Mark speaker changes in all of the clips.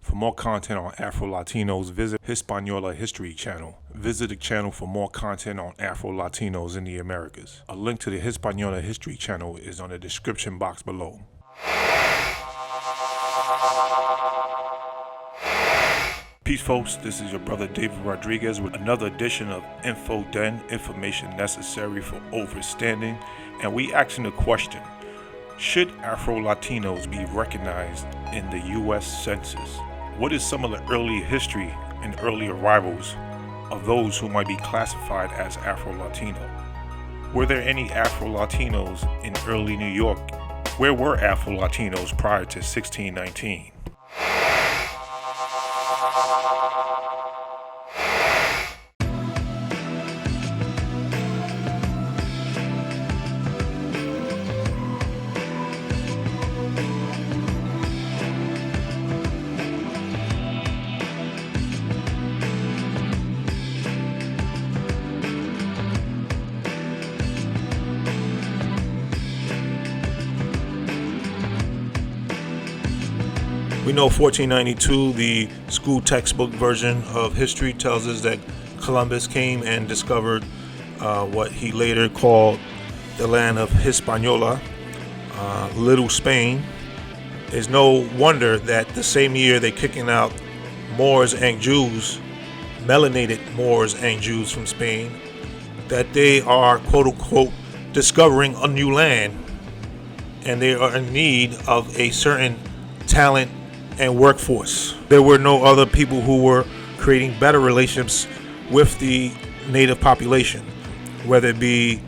Speaker 1: For more content on Afro-Latinos, visit Hispaniola History Channel. Visit the channel for more content on Afro-Latinos in the Americas. A link to the Hispaniola History Channel is on the description box below. Peace, folks. This is your brother David Rodriguez with another edition of Info Den, information necessary for overstanding. And we asking the question, should Afro-Latinos be recognized in the U.S. Census? What is some of the early history and early arrivals of those who might be classified as Afro-Latino? Were there any Afro-Latinos in early New York? Where were Afro-Latinos prior to 1619? We know 1492, the school textbook version of history, tells us that Columbus came and discovered what he later called the land of Hispaniola, Little Spain. It's no wonder that the same year they're kicking out Moors and Jews, melanated Moors and Jews from Spain, that they are, quote unquote, discovering a new land, and they are in need of a certain talent and workforce. There were no other people who were creating better relationships with the native population, whether it be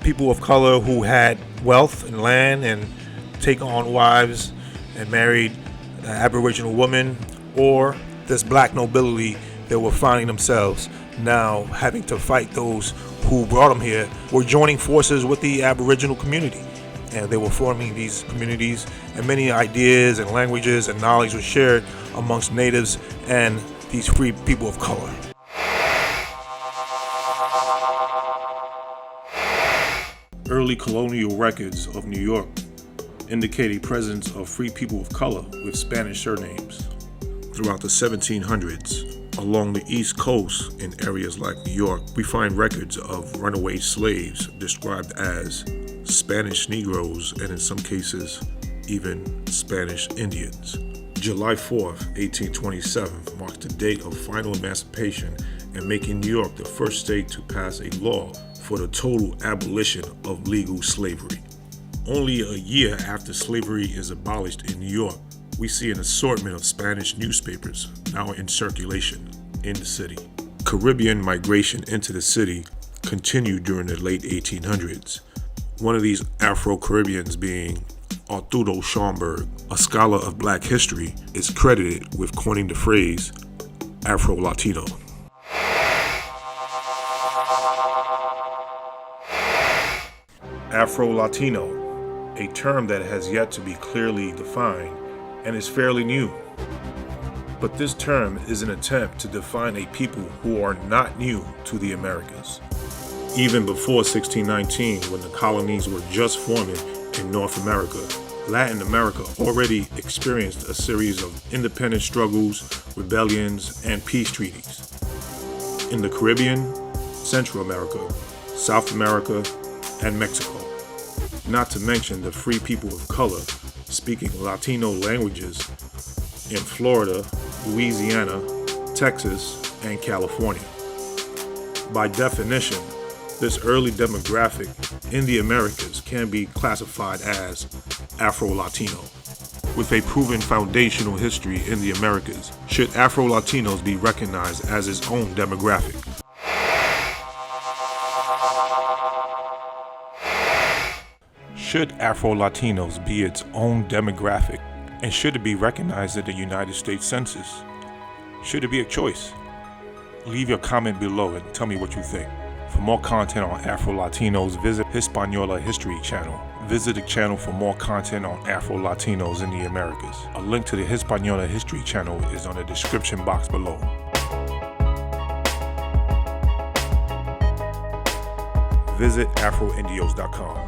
Speaker 1: people of color who had wealth and land and take on wives and married Aboriginal women, or this black nobility that were finding themselves now having to fight those who brought them here, were joining forces with the Aboriginal community. And they were forming these communities, and many ideas and languages and knowledge were shared amongst natives and these free people of color. Early colonial records of New York indicate a presence of free people of color with Spanish surnames. Throughout the 1700s, along the East Coast in areas like New York, we find records of runaway slaves described as Spanish Negroes, and in some cases, even Spanish Indians. July 4th, 1827 marks the date of final emancipation and making New York the first state to pass a law for the total abolition of legal slavery. Only a year after slavery is abolished in New York, we see an assortment of Spanish newspapers now in circulation in the city. Caribbean migration into the city continued during the late 1800s. One of these Afro-Caribbeans, being Arturo Schomburg, a scholar of black history, is credited with coining the phrase Afro-Latino. Afro-Latino, a term that has yet to be clearly defined and is fairly new. But this term is an attempt to define a people who are not new to the Americas. Even before 1619, when the colonies were just forming in North America, Latin America already experienced a series of independent struggles, rebellions, and peace treaties. In the Caribbean, Central America, South America, and Mexico. Not to mention the free people of color speaking Latino languages in Florida, Louisiana, Texas, and California. By definition, this early demographic in the Americas can be classified as Afro-Latino. With a proven foundational history in the Americas, should Afro-Latinos be recognized as its own demographic? Should Afro-Latinos be its own demographic, and should it be recognized in the United States Census? Should it be a choice? Leave your comment below and tell me what you think. For more content on Afro-Latinos, visit Hispaniola History Channel. Visit the channel for more content on Afro-Latinos in the Americas. A link to the Hispaniola History Channel is on the description box below. Visit afroindios.com.